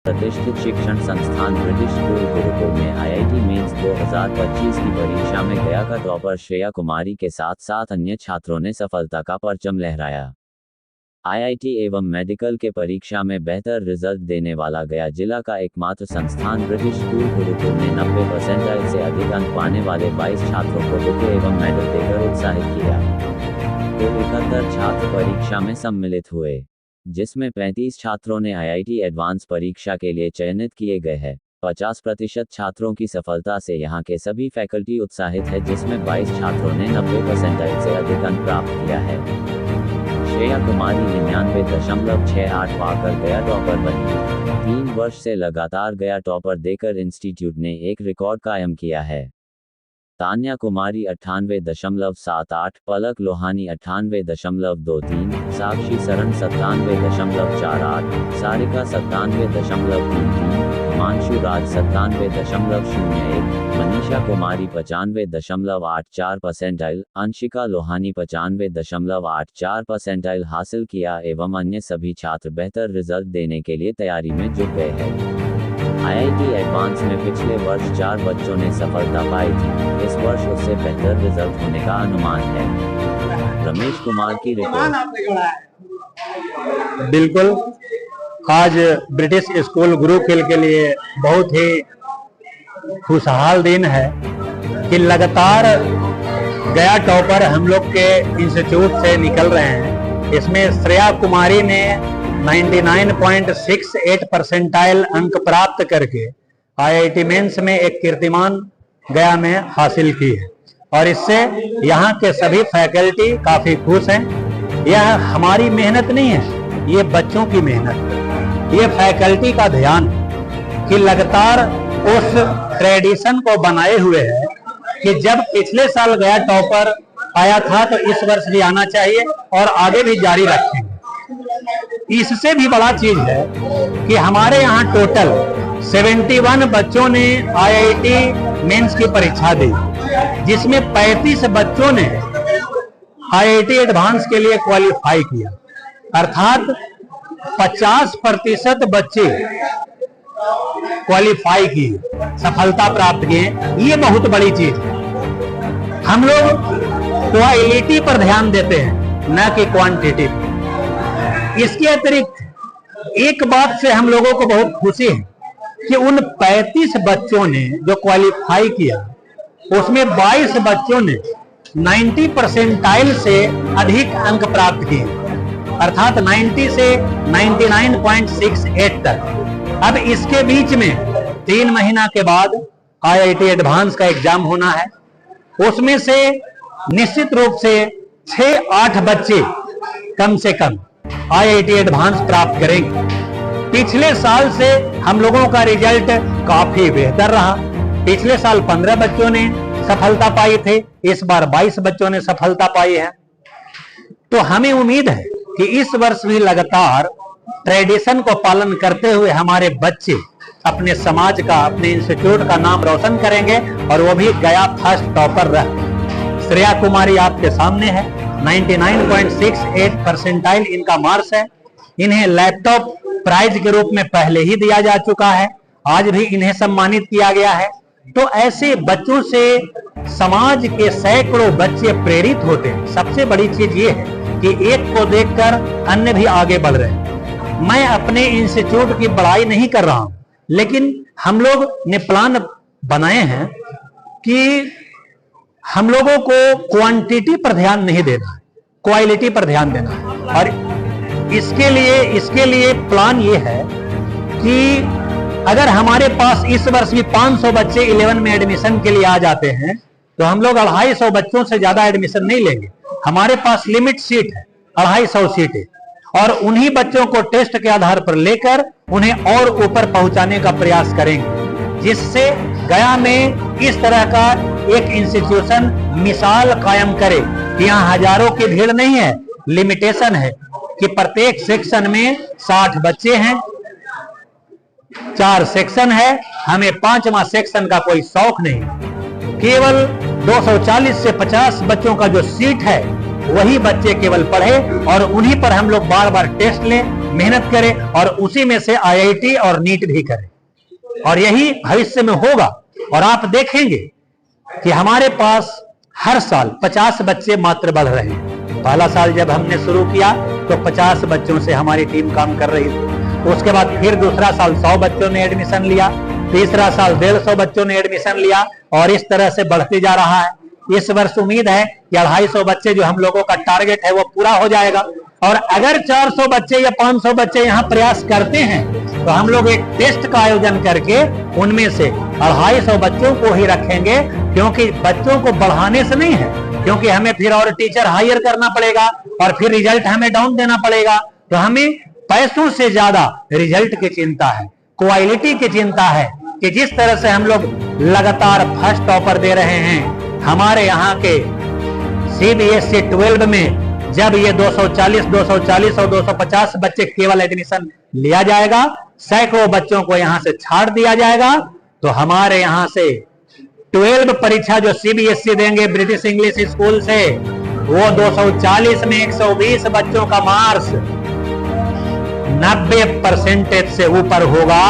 प्रतिष्ठित शिक्षण संस्थान ब्रिटिश स्कूल गुरुकुल में आईआईटी मेंस 2025 की परीक्षा में गया का टॉपर श्रेया कुमारी के साथ साथ अन्य छात्रों ने सफलता का परचम लहराया। आईआईटी एवं मेडिकल के परीक्षा में बेहतर रिजल्ट देने वाला गया जिला का एकमात्र संस्थान ब्रिटिश स्कूल गुरुकुल ने 90% से अधिक अंक पाने वाले 22 छात्रों को बुके एवं मेडल देकर उत्साहित किया। तो 71 छात्र परीक्षा में सम्मिलित हुए, जिसमें 35 छात्रों ने आईआईटी एडवांस परीक्षा के लिए चयनित किए गए हैं। 50% छात्रों की सफलता से यहां के सभी फैकल्टी उत्साहित है, जिसमें 22 छात्रों ने 90% से अधिक अंक प्राप्त किया है। श्रेया कुमारी 99.68 पाकर गया टॉपर बनी। 3 वर्ष से लगातार गया टॉपर देकर इंस्टीट्यूट ने एक रिकॉर्ड कायम किया है। तान्या कुमारी 98.78, पलक लोहानी 98.23, साक्षी सरन 97.48, सारिका 97.33, हिमांशु राज 97.01, मनीषा कुमारी 95.84 परसेंटाइल, अंशिका लोहानी 95.84 परसेंटाइल हासिल किया एवं अन्य सभी छात्र बेहतर रिजल्ट देने के लिए तैयारी में जुट गए हैं। आईआईटी एडवांस में पिछले वर्ष 4 बच्चों ने सफलता पाई थी। इस वर्ष उससे बेहतर रिजल्ट होने का अनुमान है। रमेश कुमार की रिपोर्ट। बिल्कुल, आज ब्रिटिश स्कूल गुरुकुल के लिए बहुत ही खुशहाल दिन है कि लगातार गया टॉपर हम लोग के इंस्टीट्यूट से निकल रहे हैं। इसमें श्रेया कुमारी ने 99.68 परसेंटाइल अंक प्राप्त करके आईआईटी मेंस में एक कीर्तिमान गया में हासिल की है और इससे यहाँ के सभी फैकल्टी काफी खुश हैं। यह हमारी मेहनत नहीं है, ये बच्चों की मेहनत, ये फैकल्टी का ध्यान कि लगातार उस ट्रेडिशन को बनाए हुए है कि जब पिछले साल गया टॉपर आया था तो इस वर्ष भी आना चाहिए और आगे भी जारी रखेंगे। इससे भी बड़ा चीज है कि हमारे यहाँ टोटल 71 बच्चों ने आईआईटी मेंस की परीक्षा दी, जिसमें 35 बच्चों ने आईआईटी एडवांस के लिए क्वालिफाई किया, अर्थात 50% बच्चे क्वालिफाई किए, सफलता प्राप्त किए। ये बहुत बड़ी चीज है। हम लोग क्वालिटी पर ध्यान देते हैं, न कि क्वांटिटी पर। इसके अतिरिक्त एक बात से हम लोगों को बहुत खुशी है कि उन 35 बच्चों ने जो क्वालिफाई किया उसमें 22 बच्चों ने 90 परसेंटाइल से अधिक अंक प्राप्त किए, अर्थात 90 से 99.68 तक। अब इसके बीच में 3 महीना के बाद आईआईटी एडवांस का एग्जाम होना है। उसमें से निश्चित रूप से 6-8 बच्चे कम से कम आईआईटी एडवांस प्राप्त करेंगे। पिछले साल से हम लोगों का रिजल्ट काफी बेहतर रहा। पिछले साल 15 बच्चों ने सफलता पाई थे, इस बार 22 बच्चों ने सफलता पाई है। तो हमें उम्मीद है कि इस वर्ष भी लगातार ट्रेडिशन को पालन करते हुए हमारे बच्चे अपने समाज का, अपने इंस्टीट्यूट का नाम रोशन करेंगे और वो भी गया फर्स्ट टॉपर रह। श्रेया कुमारी आपके सामने है, 99.68 परसेंटाइल इनका मार्क्स है। इन्हें लैपटॉप प्राइज के रूप में पहले ही दिया जा चुका है, आज भी इन्हें सम्मानित किया गया है। तो ऐसे बच्चों से समाज के सैकड़ों बच्चे प्रेरित होते हैं। सबसे बड़ी चीज ये है कि एक को देखकर अन्य भी आगे बढ़ रहे हैं। मैं अपने इंस्टीट्यूट की बड़ाई नहीं कर रहा हूं, लेकिन हम लोग ने प्लान बनाए हैं कि हम लोगों को क्वांटिटी पर ध्यान नहीं देना है, क्वालिटी पर ध्यान देना है। और इसके लिए प्लान ये है कि अगर हमारे पास इस वर्ष भी 500 बच्चे 11 में एडमिशन के लिए आ जाते हैं तो हम लोग 250 बच्चों से ज्यादा एडमिशन नहीं लेंगे। हमारे पास लिमिट सीट है, 250 सीटें, और उन्हीं बच्चों को टेस्ट के आधार पर लेकर उन्हें और ऊपर पहुंचाने का प्रयास करेंगे, जिससे गया में इस तरह का एक इंस्टीट्यूशन मिसाल कायम करे कि यहाँ हजारों की भीड़ नहीं है, लिमिटेशन है कि प्रत्येक सेक्शन में 60 बच्चे हैं, 4 सेक्शन है। हमें 5वां सेक्शन का कोई शौक नहीं, केवल 240 से 50 बच्चों का जो सीट है वही बच्चे केवल पढ़े और उन्हीं पर हम लोग बार बार टेस्ट लें, मेहनत करे और उसी में से आईआईटी और नीट भी करे, और यही भविष्य में होगा। और आप देखेंगे कि हमारे पास हर साल 50 बच्चे मात्र बढ़ रहे हैं। पहला साल जब हमने शुरू किया तो 50 बच्चों से हमारी टीम काम कर रही थी। उसके बाद फिर दूसरा साल 100 बच्चों ने एडमिशन लिया, तीसरा साल 150 बच्चों ने एडमिशन लिया, और इस तरह से बढ़ते जा रहा है। इस वर्ष उम्मीद है कि 250 बच्चे जो हम लोगों का टारगेट है वो पूरा हो जाएगा। और अगर 400 बच्चे या 500 बच्चे यहाँ प्रयास करते हैं तो हम लोग एक टेस्ट का आयोजन करके उनमें से 250 बच्चों को ही रखेंगे, क्योंकि बच्चों को बढ़ाने से नहीं है, क्योंकि हमें फिर और टीचर हायर करना पड़ेगा और फिर रिजल्ट हमें डाउन देना पड़ेगा। तो हमें पैसों से ज्यादा रिजल्ट की चिंता है, क्वालिटी की चिंता है, कि जिस तरह से हम लोग लगातार फर्स्ट टॉपर दे रहे हैं। हमारे यहाँ के सीबीएसई 12 में जब ये 240 और 250 बच्चे केवल एडमिशन लिया जाएगा, सैकड़ों बच्चों को यहां से छाड़ दिया जाएगा, तो हमारे यहां से 12 परीक्षा जो सीबीएसई देंगे ब्रिटिश इंग्लिश स्कूल से, वो 240 में 120 बच्चों का मार्क्स 90% से ऊपर होगा,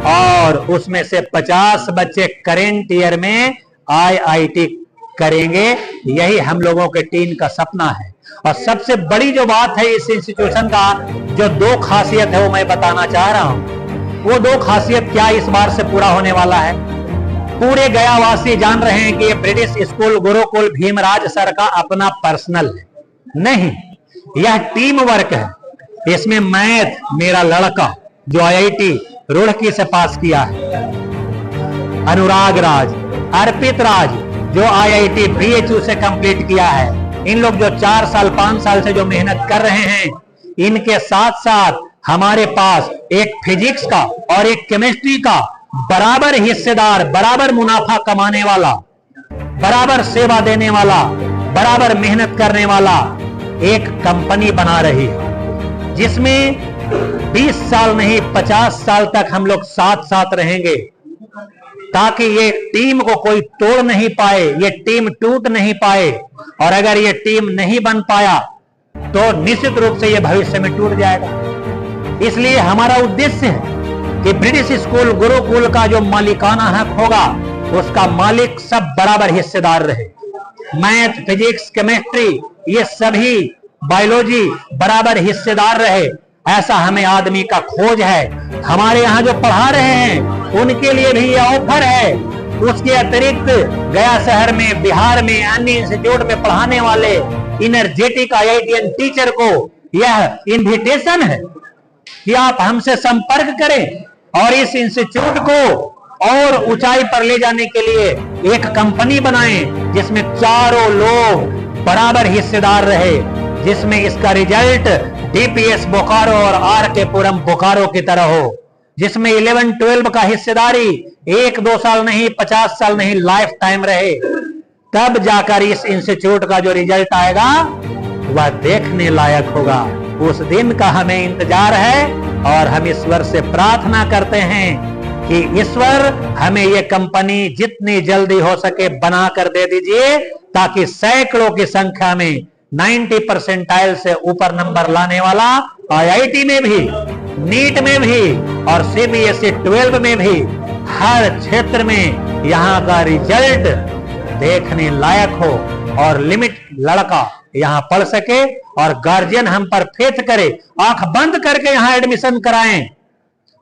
और उसमें से 50 बच्चे करेंट ईयर में आईआईटी करेंगे। यही हम लोगों के टीम का सपना है। और सबसे बड़ी जो बात है इस इंस्टीट्यूशन का, जो 2 खासियत है वो मैं बताना चाह रहा हूं। वो 2 खासियत क्या इस बार से पूरा होने वाला है। पूरे गया वासी जान रहे हैं कि ये British school Gurukul Bhimraj sir का अपना पर्सनल है नहीं, यह टीम वर्क है। इसमें मैथ मेरा लड़का जो आईआईटी रुड़की से पास किया है, अनुराग राज, अर्पित राज जो आईआईटी बीएचयू से कंप्लीट किया है, इन लोग जो 4 साल 5 साल से जो मेहनत कर रहे हैं, इनके साथ साथ हमारे पास एक फिजिक्स का और एक केमिस्ट्री का बराबर हिस्सेदार, बराबर मुनाफा कमाने वाला, बराबर सेवा देने वाला, बराबर मेहनत करने वाला एक कंपनी बना रही है, जिसमें 20 साल नहीं 50 साल तक हम लोग साथ साथ रहेंगे, ताकि ये टीम को कोई तोड़ नहीं पाए, ये टीम टूट नहीं पाए। और अगर ये टीम नहीं बन पाया तो निश्चित रूप से ये भविष्य में टूट जाएगा। इसलिए हमारा उद्देश्य है कि ब्रिटिश स्कूल गुरुकुल का जो मालिकाना हक होगा, उसका मालिक सब बराबर हिस्सेदार रहे। मैथ, फिजिक्स, केमिस्ट्री, ये सभी बायोलॉजी बराबर हिस्सेदार रहे, ऐसा हमें आदमी का खोज है। हमारे यहाँ जो पढ़ा रहे हैं उनके लिए भी यह ऑफर है। उसके अतिरिक्त गया शहर में, बिहार में, अन्य इंस्टीट्यूट में पढ़ाने वाले इनर्जेटिक आईआईटीएन टीचर को यह इनविटेशन है कि आप हमसे संपर्क करें और इस इंस्टीट्यूट को और ऊंचाई पर ले जाने के लिए एक कंपनी बनाएं, जिसमें चारों लोग बराबर हिस्सेदार रहे, जिसमें इसका रिजल्ट डीपीएस बोकारो और आरके पुरम बोकारो की तरह हो, जिसमें 11-12 का हिस्सेदारी 1-2 साल नहीं 50 साल नहीं लाइफ टाइम रहे। तब जाकर इस इंस्टीट्यूट का जो रिजल्ट आएगा वह देखने लायक होगा। उस दिन का हमें इंतजार है और हम ईश्वर से प्रार्थना करते हैं कि ईश्वर हमें ये कंपनी जितनी जल्दी हो सके बना कर दे दीजिए, ताकि सैकड़ों की संख्या में 90% से ऊपर नंबर लाने वाला आईआईटी में भी, नीट में भी और सीबीएसई 12 में भी हर क्षेत्र में यहाँ का रिजल्ट देखने लायक हो और लिमिट लड़का यहाँ पढ़ सके और गार्जियन हम पर फेथ करे, आंख बंद करके यहाँ एडमिशन कराएं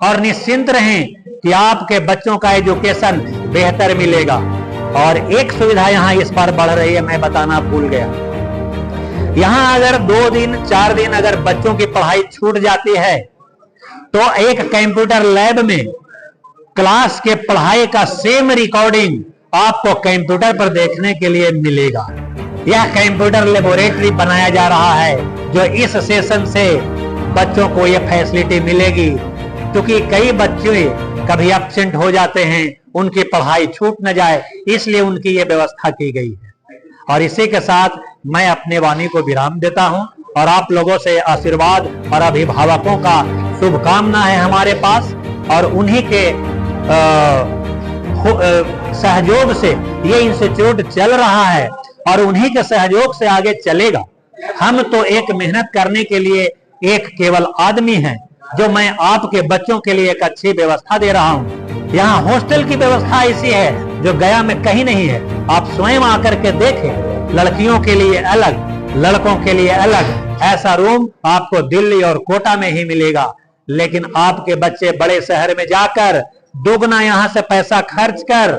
और निश्चिंत रहें कि आपके बच्चों का एजुकेशन बेहतर मिलेगा। और एक सुविधा यहाँ इस बार बढ़ रही है, मैं बताना भूल गया। यहाँ अगर 2 दिन 4 दिन अगर बच्चों की पढ़ाई छूट जाती है तो एक कंप्यूटर लैब में क्लास के पढ़ाई का सेम रिकॉर्डिंग आपको कंप्यूटर पर देखने के लिए मिलेगा। यह कंप्यूटर लेबोरेटरी बनाया जा रहा है, जो इस सेशन से बच्चों को यह फैसिलिटी मिलेगी, क्योंकि कई बच्चे कभी एब्सेंट हो जाते हैं, उनकी पढ़ाई छूट न जाए, इसलिए उनकी यह व्यवस्था की गई है। और इसी के साथ मैं अपने वाणी को विराम देता हूं और आप लोगों से आशीर्वाद और अभिभावकों का शुभकामना है हमारे पास, और उन्हीं के सहयोग से ये इंस्टीट्यूट चल रहा है और उन्हीं के सहयोग से आगे चलेगा। हम तो एक मेहनत करने के लिए एक केवल आदमी हैं जो मैं आपके बच्चों के लिए एक अच्छी व्यवस्था दे रहा हूं। यहाँ हॉस्टल की व्यवस्था ऐसी है जो गया में कहीं नहीं है। आप स्वयं आकर के देखें, लड़कियों के लिए अलग, लड़कों के लिए अलग ऐसा रूम आपको दिल्ली और कोटा में ही मिलेगा। लेकिन आपके बच्चे बड़े शहर में जाकर दोगुना यहां से पैसा खर्च कर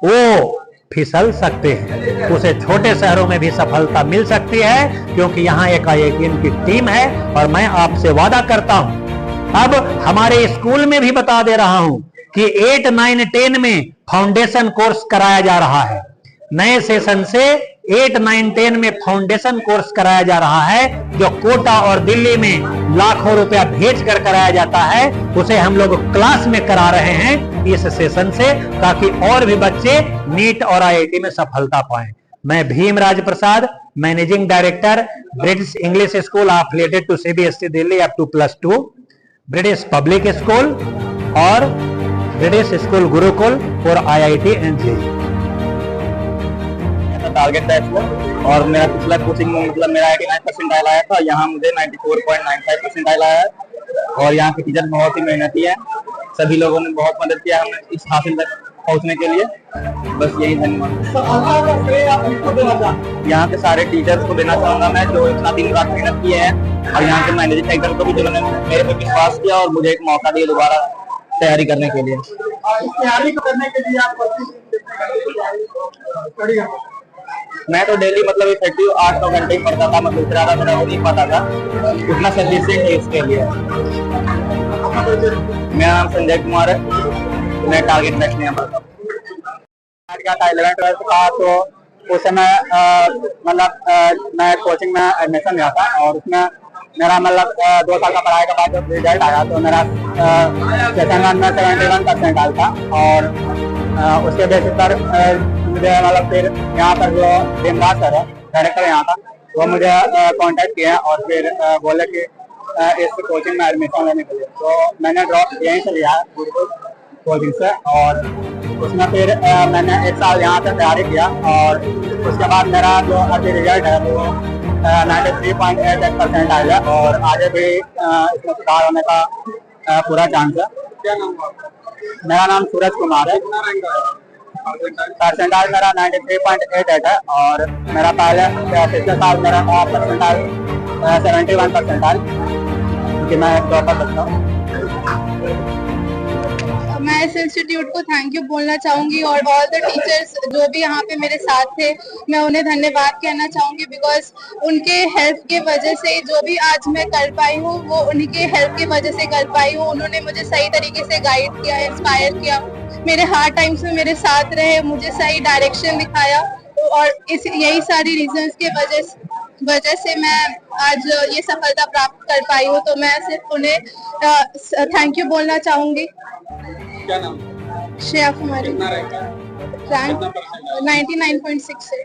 वो फिसल सकते हैं। उसे छोटे शहरों में भी सफलता मिल सकती है, क्योंकि यहाँ एक IITian की टीम है और मैं आपसे वादा करता हूं, अब हमारे स्कूल में भी बता दे रहा हूं कि 8, 9, 10 में फाउंडेशन कोर्स कराया जा रहा है। नए सेशन से 8, 9, 10 में फाउंडेशन कोर्स कराया जा रहा है, जो कोटा और दिल्ली में लाखों रुपया भेज कर कराया जाता है, उसे हम लोग क्लास में करा रहे हैं इस सेशन से, ताकि और भी बच्चे नीट और IIT में सफलता पाएं। मैं Bhimraj Prasad, managing director, British English school affiliated to CBSE Delhi up to +2, British public school और ब्रिटिश स्कूल गुरुकुल और IIT and JEE target batch में। और मेरा पिछला कोचिंग में मतलब मेरा 89% आया था, यहाँ मुझे 94.95% आया है। और यहाँ के टीचर बहुत ही मेहनती है, सभी लोगों ने बहुत मदद किया हमें इस हासिल तक पहुँचने के लिए। बस यही धन्यवाद यहाँ के सारे टीचर्स को देना चाहूँगा मैं, जो इतना दिन रात मेहनत किए हैं, और यहाँ के मैनेजिंग डायरेक्टर को भी, जिन्होंने मेरे पे विश्वास किया और मुझे एक मौका दिया दोबारा तैयारी करने के लिए। तैयारी करने के लिए आप मैं तो डेली मतलब इफेक्टिव 8-9 घंटे ही पढ़ता था, मतलब ज्यादा मेरा हो नहीं पाता था, उतना सफिशिएंट है इसके लिए। मेरा नाम संजय कुमार है, मैं टारगेट बैच में पढ़ता हूँ। 11th-12th था तो उस समय मतलब मैं कोचिंग में एडमिशन लिया था, और उसमें मेरा मतलब 2 साल का पढ़ाई के बाद जब रिजल्ट आया तो मेरा सेशन 1 में 71% आया था। और उसके बेसिस पर मुझे मतलब फिर यहाँ पर जो भीमराज सर है, डायरेक्टर यहाँ था, वो मुझे कांटेक्ट किया और फिर बोले कि इस कोचिंग में एडमिशन लेने के लिए। तो मैंने ड्रॉप यहीं से लिया गुरुकुल कोचिंग से, और उसमें फिर मैंने 1 साल यहाँ से तैयारी किया। और उसके बाद मेरा जो अभी रिजल्ट है वो 93.88% आया, और आगे भी इसमें सुधार होने का पूरा चांस है। क्या नाम है? मेरा नाम सूरज कुमार है। परसेंटाइल मेरा 93.88 है, और मेरा पिछले साल मेरा परसेंटाइल 71% है, क्योंकि मैं एक टॉपर बच्चा हूँ। मैं इस इंस्टीट्यूट को थैंक यू बोलना चाहूंगी, और ऑल द टीचर्स जो भी यहाँ पे मेरे साथ थे, मैं उन्हें धन्यवाद कहना चाहूंगी, बिकॉज उनके हेल्प के वजह से जो भी आज मैं कर पाई हूँ वो उन्हीं के हेल्प की वजह से कर पाई हूँ। उन्होंने मुझे सही तरीके से गाइड किया, इंस्पायर किया, मेरे हार्ड टाइम्स में मेरे साथ रहे, मुझे सही डायरेक्शन दिखाया, और इस यही सारी रीजंस के वजह से मैं आज ये सफलता प्राप्त कर पाई हूँ। तो मैं सिर्फ उन्हें थैंक यू बोलना चाहूंगी। क्या नाम? श्रेया कुमारी। कितना रैंक है? रैंक 99.6 है।